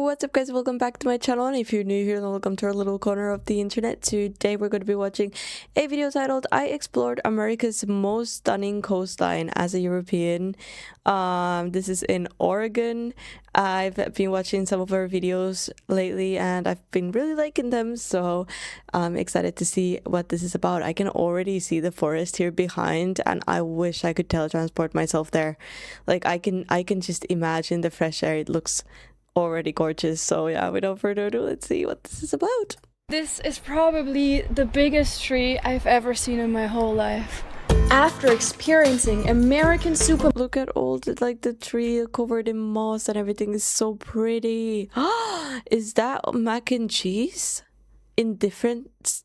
what's up guys, welcome back to my channel, and if you're new here then welcome to our little corner of the internet. Today we're going to be watching a video titled I Explored America's Most Stunning Coastline as a European. This is in Oregon. I've been watching some of her videos lately and I've been really liking them, so I'm excited to see what this is about. I can already see the forest here behind and I wish I could teletransport myself there. Like I can just imagine the fresh air. It looks already gorgeous. So yeah, without further ado, let's see what this is about. This is probably the biggest tree I've ever seen in my whole life. After experiencing American super... Look at all the, like the tree covered in moss and everything is so pretty. Is that mac and cheese? In different...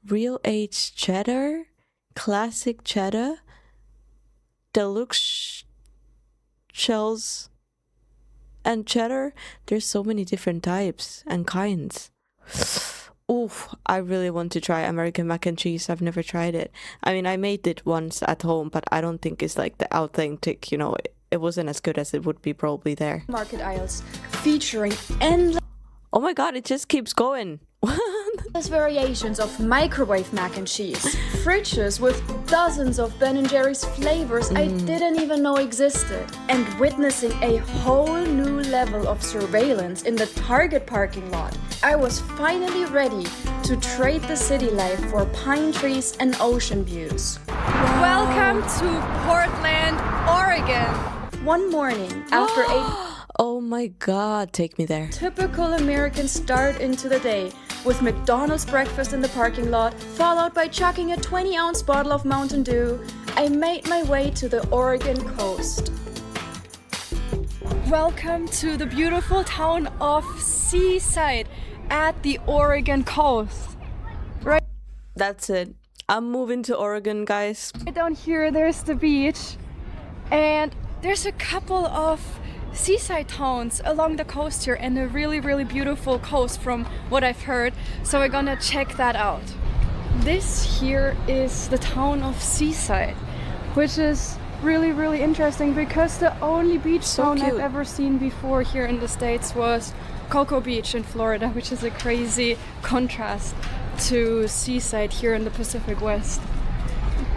Real aged cheddar? Classic cheddar? Deluxe shells and cheddar. There's so many different types and kinds. Oof, I really want to try American mac and cheese. I've never tried it. I mean, I made it once at home, but I don't think it's like the authentic, you know, it wasn't as good as it would be probably there. Market aisles featuring endless... Oh my god, it just keeps going. variations of microwave mac and cheese. Fridges with dozens of Ben & Jerry's flavors I didn't even know existed. And witnessing a whole new level of surveillance in the Target parking lot, I was finally ready to trade the city life for pine trees and ocean views. Welcome to Portland, Oregon. One morning, after a Oh my god, take me there. typical American start into the day, with McDonald's breakfast in the parking lot, followed by chugging a 20-ounce bottle of Mountain Dew, I made my way to the Oregon coast. Welcome to the beautiful town of Seaside at the Oregon coast. Right That's it. I'm moving to Oregon, guys. down here, there's the beach, and there's a couple of seaside towns along the coast here and a really beautiful coast from what I've heard, so we're gonna check that out. This here is the town of Seaside, which is really interesting because the only beach town I've ever seen before here in the States was Cocoa Beach in Florida, which is a crazy contrast to Seaside here in the Pacific West.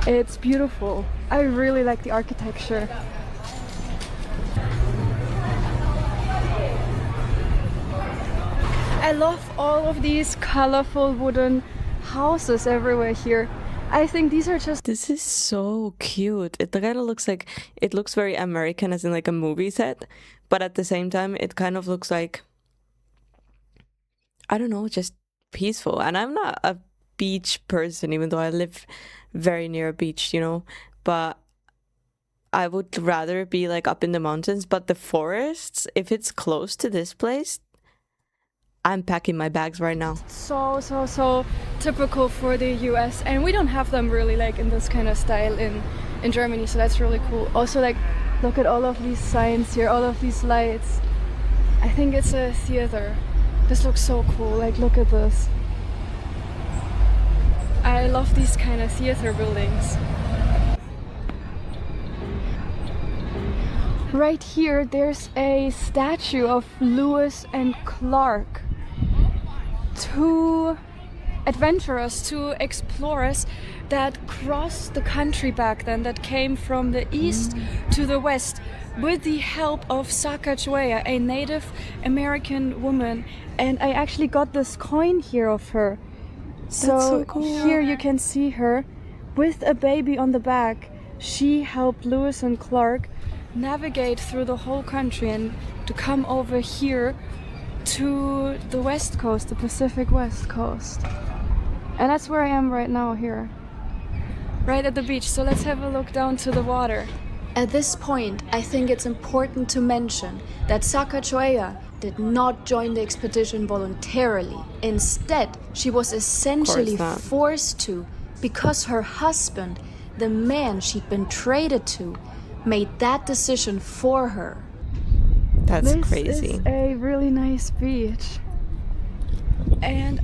It's beautiful. I really like the architecture. I love all of these colorful wooden houses everywhere here. I think these are just... This is so cute. It kind of looks like, it looks very American, as in like a movie set, but at the same time it kind of looks like, I don't know, just peaceful. And I'm not a beach person, even though I live very near a beach, you know, but I would rather be like up in the mountains. But the forests, if it's close to this place, I'm packing my bags right now. So typical for the US, and we don't have them really like in this kind of style in Germany, so that's really cool. Also, like, look at all of these signs here, all of these lights. I think it's a theater. This looks so cool. Like, look at this. I love these kind of theater buildings. Right here there's a statue of Lewis and Clark, two adventurers, two explorers that crossed the country back then, that came from the east to the west with the help of Sacagawea, a Native American woman. And I actually got this coin here of her. So cool. Here you can see her with a baby on the back. She helped Lewis and Clark navigate through the whole country and to come over here to the west coast, the Pacific West Coast. And that's where I am right now, here, right at the beach. So let's have a look down to the water. At this point, I think it's important to mention that Sacagawea did not join the expedition voluntarily. Instead, she was essentially forced to, because her husband, the man she'd been traded to, made that decision for her. That's crazy. This is a really nice beach. And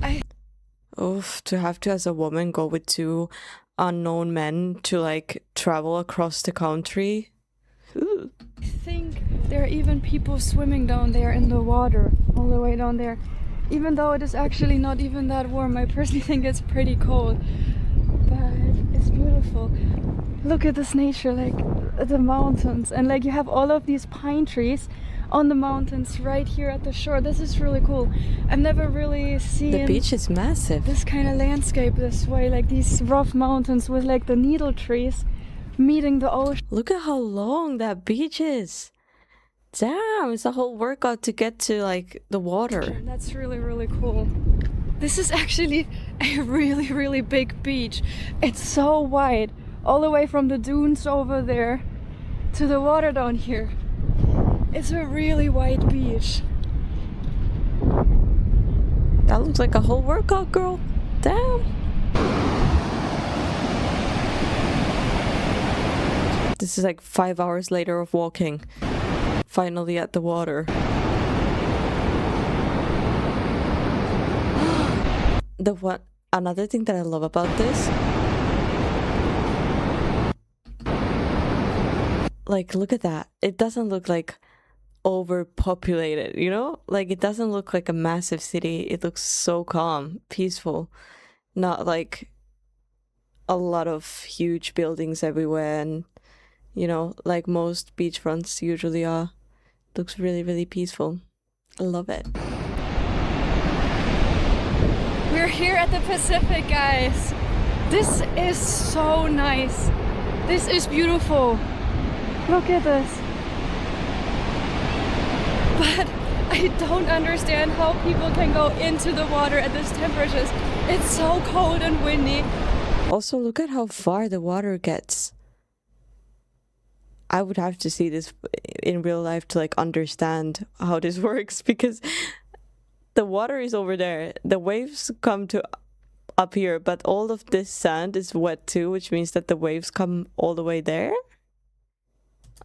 Oof, to have to, as a woman, go with two unknown men to like travel across the country. Ooh. I think there are even people swimming down there in the water, all the way down there. Even though it is actually not even that warm, I personally think it's pretty cold. But it's beautiful. Look at this nature, like the mountains, and like you have all of these pine trees on the mountains right here at the shore. This is really cool. I've never really seen The beach is massive. this kind of landscape this way, like these rough mountains with like the needle trees meeting the ocean. Look at how long that beach is. Damn, it's a whole workout to get to like the water. That's really, really cool. This is actually a really, really big beach. It's so wide, all the way from the dunes over there to the water down here. It's a really wide beach. That looks like a whole workout, girl. Damn. This is like 5 hours later of walking. Finally at the water. Another thing that I love about this, like, look at that. It doesn't look like overpopulated, you know? Like, it doesn't look like a massive city. It looks so calm, peaceful, not like a lot of huge buildings everywhere, and you know, like most beachfronts usually are. It looks really, really peaceful. I love it. We're here at the Pacific, guys. This is so nice. This is beautiful. Look at this. But I don't understand how people can go into the water at these temperatures. It's so cold and windy. Also, look at how far the water gets. I would have to see this in real life to like understand how this works, because the water is over there. The waves come to up here, but all of this sand is wet too, which means that the waves come all the way there.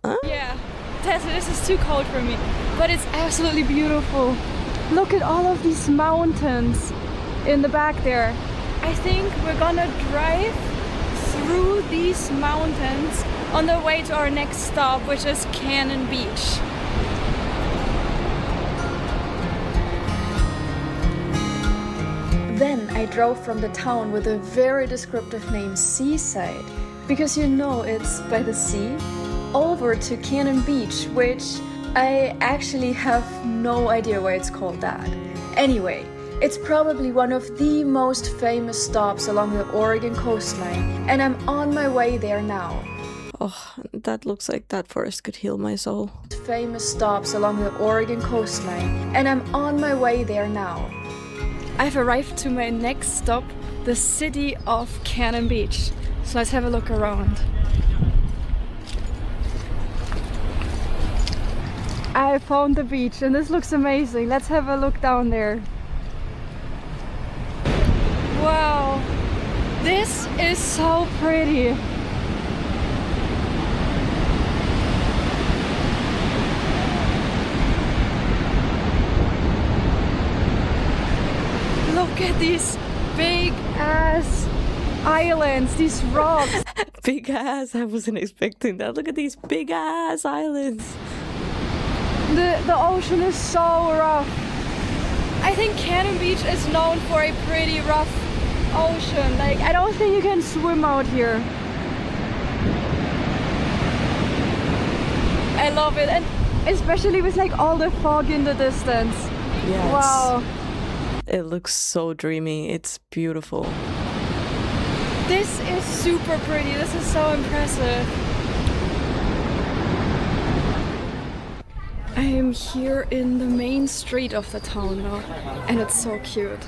Huh? Yeah, Tessa, this is too cold for me, but it's absolutely beautiful. Look at all of these mountains in the back there. I think we're gonna drive through these mountains on the way to our next stop, which is Cannon Beach. Then I drove from the town with a very descriptive name, Seaside, because you know it's by the sea, over to Cannon Beach, which I actually have no idea why it's called that. Anyway, it's probably one of the most famous stops along the Oregon coastline, and I'm on my way there now. Oh, that looks like that forest could heal my soul. Famous stops along the Oregon coastline, and I'm on my way there now. I've arrived to my next stop, the city of Cannon Beach. So let's have a look around. I found the beach and this looks amazing. Let's have a look down there. Wow, this is so pretty. Look at these big ass islands, these rocks. Big ass, I wasn't expecting that. Look at these big ass islands. The ocean is so rough. I think Cannon Beach is known for a pretty rough ocean. Like, I don't think you can swim out here. I love it, and especially with like all the fog in the distance. Yeah. Wow. It looks so dreamy. It's beautiful. This is super pretty. This is so impressive. I am here in the main street of the town now, and it's so cute.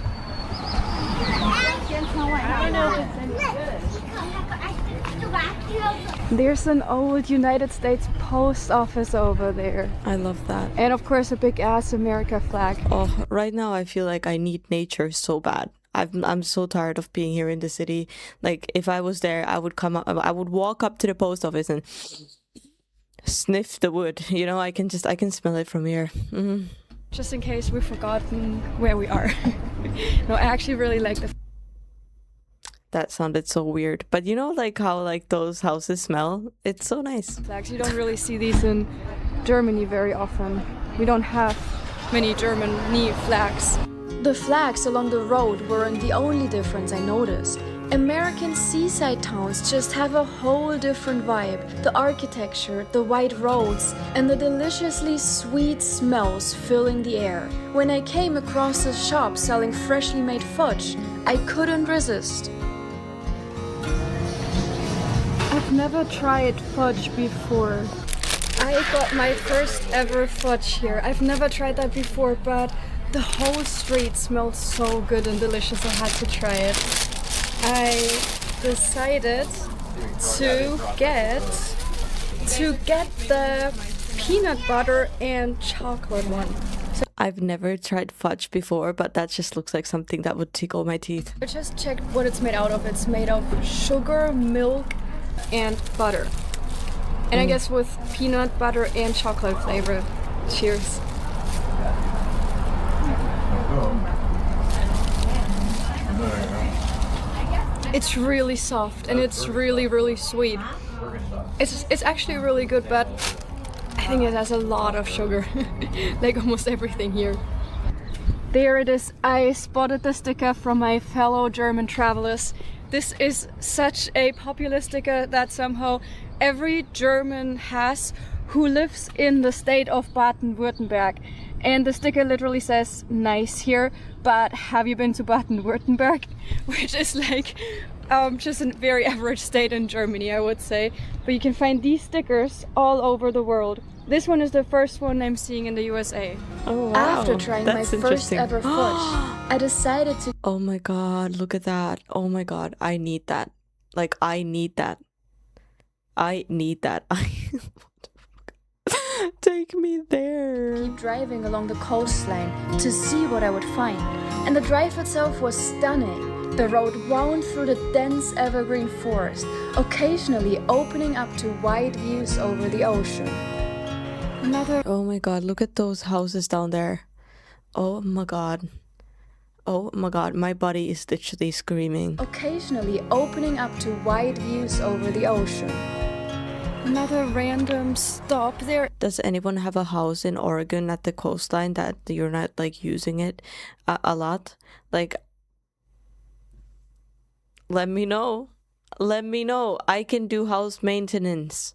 There's an old United States post office over there. I love that. And of course a big ass America flag. Oh, right now I feel like I need nature so bad. I'm so tired of being here in the city. Like, if I was there, I would walk up to the post office and sniff the wood. You know, I can smell it from here. Mm-hmm. Just in case we've forgotten where we are. No, I actually really like That sounded so weird. But you know, like how like those houses smell? It's so nice. Flags. You don't really see these in Germany very often. We don't have many Germany flags. The flags along the road weren't the only difference I noticed. American seaside towns just have a whole different vibe. The architecture, the white roads, and the deliciously sweet smells filling the air. When I came across a shop selling freshly made fudge, I couldn't resist. I've never tried fudge before. I got my first ever fudge here. I've never tried that before, but the whole street smelled so good and delicious I had to try it. I decided to get the peanut butter and chocolate one. So I've never tried fudge before, but that just looks like something that would tickle my teeth. I just checked what it's made out of. It's made of sugar, milk, and butter. And I guess with peanut butter and chocolate flavor. Cheers. It's really soft and it's really, really sweet. It's actually really good, but I think it has a lot of sugar, like almost everything here. There it is. I spotted the sticker from my fellow German travelers. This is such a popular sticker that somehow every German has who lives in the state of Baden-Württemberg. And the sticker literally says, nice here, but have you been to Baden-Württemberg? Which is like just a very average state in Germany, I would say. But you can find these stickers all over the world. This one is the first one I'm seeing in the USA. Oh wow. After trying my first ever fudge, I decided to... Oh my god, look at that. Oh my god, I need that. Like, I need that. I need that. Take me there. keep driving along the coastline to see what I would find. And the drive itself was stunning. The road wound through the dense evergreen forest, occasionally opening up to wide views over the ocean. Oh my god, look at those houses down there. Oh my god. Oh my god, my body is literally screaming. Occasionally opening up to wide views over the ocean. Another random stop there. Does anyone have a house in Oregon at the coastline that you're not like using it a lot? Like, let me know. Let me know. I can do house maintenance.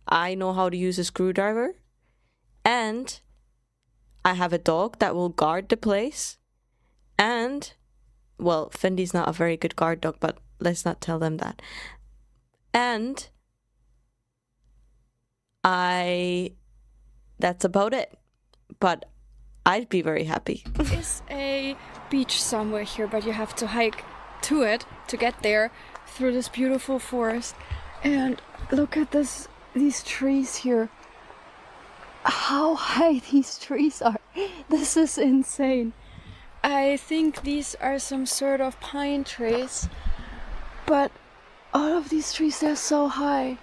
I know how to use a screwdriver. And I have a dog that will guard the place. And, well, Fendi's not a very good guard dog, but let's not tell them that. And that's about it. But I'd be very happy. There is a beach somewhere here, but you have to hike to it to get there through this beautiful forest. And look at these trees here. How high these trees are. This is insane. I think these are some sort of pine trees, but all of these trees, they're so high.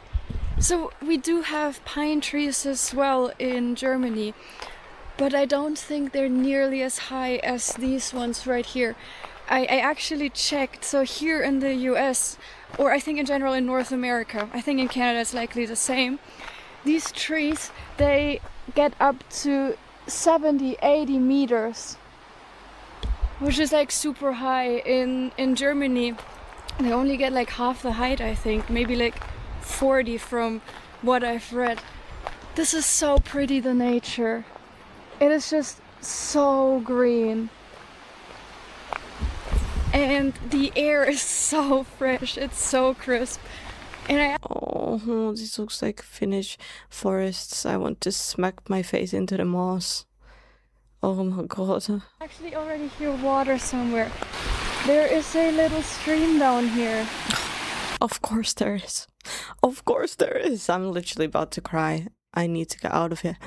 So we do have pine trees as well in Germany, but I don't think they're nearly as high as these ones right here. I actually checked, so here in the US, or I think in general in North America, I think in Canada it's likely the same, these trees, they get up to 70, 80 meters, which is like super high. In Germany, they only get like half the height, I think, maybe like 40 from what I've read. This is so pretty, the nature. It is just so green. And the air is so fresh, it's so crisp. And Oh, this looks like Finnish forests. I want to smack my face into the moss. Oh my god. I actually already hear water somewhere. There is a little stream down here. Of course there is. Of course there is. I'm literally about to cry. I need to get out of here.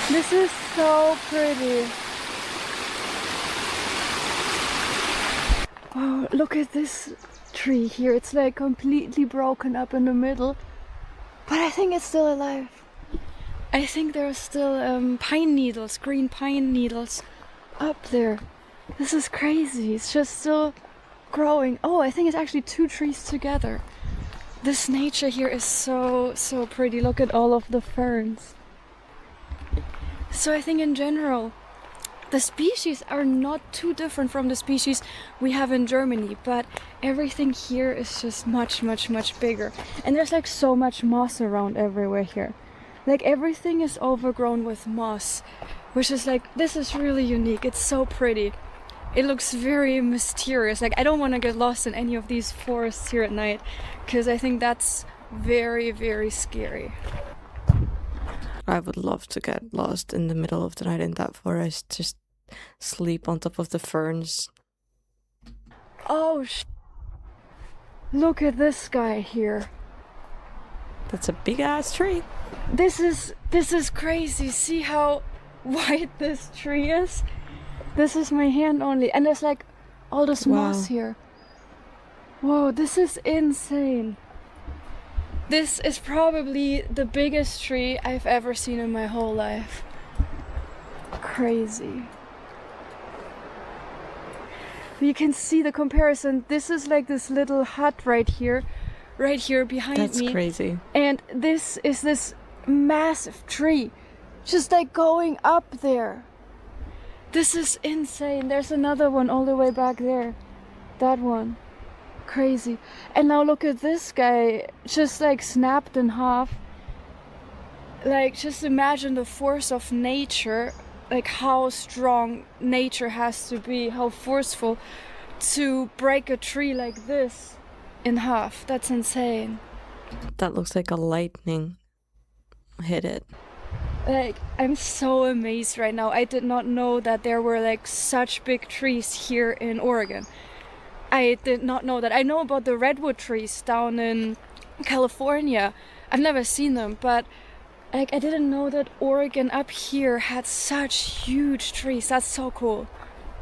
This is so pretty. Wow, look at this tree here. It's like completely broken up in the middle, but I think it's still alive. I think there are still pine needles, green pine needles up there. This is crazy. It's just still growing. Oh, I think it's actually 2 trees together. This nature here is so pretty. Look at all of the ferns. So I think in general, the species are not too different from the species we have in Germany, but everything here is just much bigger. And there's like so much moss around everywhere here. Like everything is overgrown with moss, which is like, this is really unique. It's so pretty. It looks very mysterious. Like I don't want to get lost in any of these forests here at night, because I think that's very scary. I would love to get lost in the middle of the night in that forest, just sleep on top of the ferns. Oh, look at this guy here. That's a big ass tree. This is crazy. See how wide this tree is? This is my hand only, and there's like all this moss here. Whoa, this is insane. This is probably the biggest tree I've ever seen in my whole life. Crazy. You can see the comparison. This is like this little hut right here behind me. That's crazy. And this is this massive tree, just like going up there. This is insane. There's another one all the way back there. That one. Crazy. And now look at this guy, just like snapped in half. Like, just imagine the force of nature, like how strong nature has to be, how forceful to break a tree like this in half. That's insane. That looks like a lightning hit it. Like, I'm so amazed right now. I did not know that there were like such big trees here in Oregon. I did not know that. I know about the redwood trees down in California. I've never seen them, but like I didn't know that Oregon up here had such huge trees. That's so cool.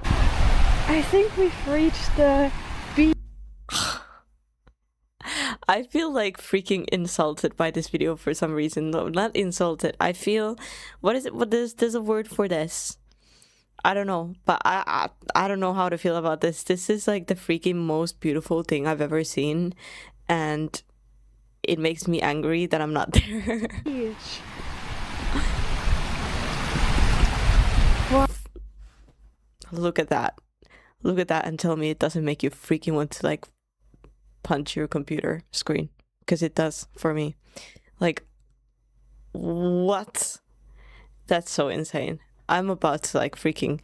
I think we've reached the beach. I feel like freaking insulted by this video for some reason. No, not insulted. I feel, what is it? There's a word for this. I don't know, but I don't know how to feel about this. This is like the freaking most beautiful thing I've ever seen, and it makes me angry that I'm not there. Look at that. Look at that and tell me it doesn't make you freaking want to like punch your computer screen, because it does for me. Like, what? That's so insane. I'm about to like freaking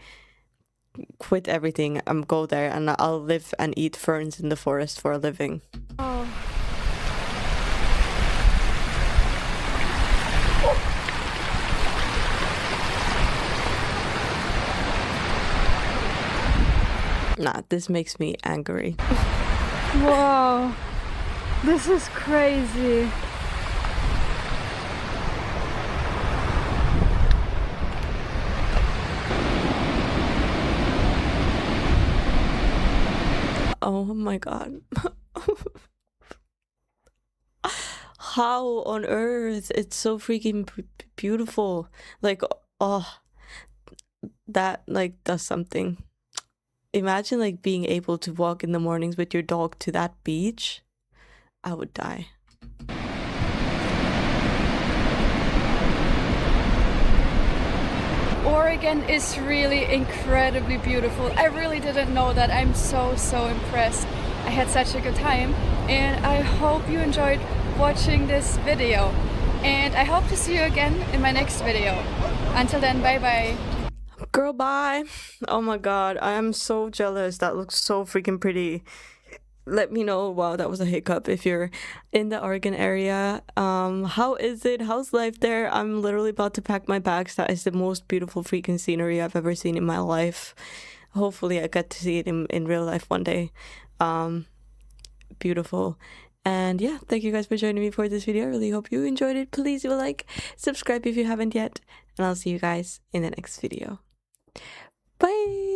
quit everything and go there, and I'll live and eat ferns in the forest for a living. Oh. Nah, this makes me angry. Wow, this is crazy. Oh my god. How on earth? It's so freaking beautiful. Like, oh, that like does something. Imagine like being able to walk in the mornings with your dog to that beach. I would die. Oregon is really incredibly beautiful. I really didn't know that. I'm so impressed. I had such a good time, and I hope you enjoyed watching this video, and I hope to see you again in my next video. Until then, bye bye. Girl, bye. Oh my god, I am so jealous. That looks so freaking pretty. Let me know. Wow, that was a hiccup. If you're in the Oregon area, how is it? How's life there? I'm literally about to pack my bags. That is the most beautiful freaking scenery I've ever seen in my life. Hopefully I get to see it in real life one day. Beautiful. And yeah, thank you guys for joining me for this video. I really hope you enjoyed it. Please leave a like, subscribe if you haven't yet, and I'll see you guys in the next video. Bye.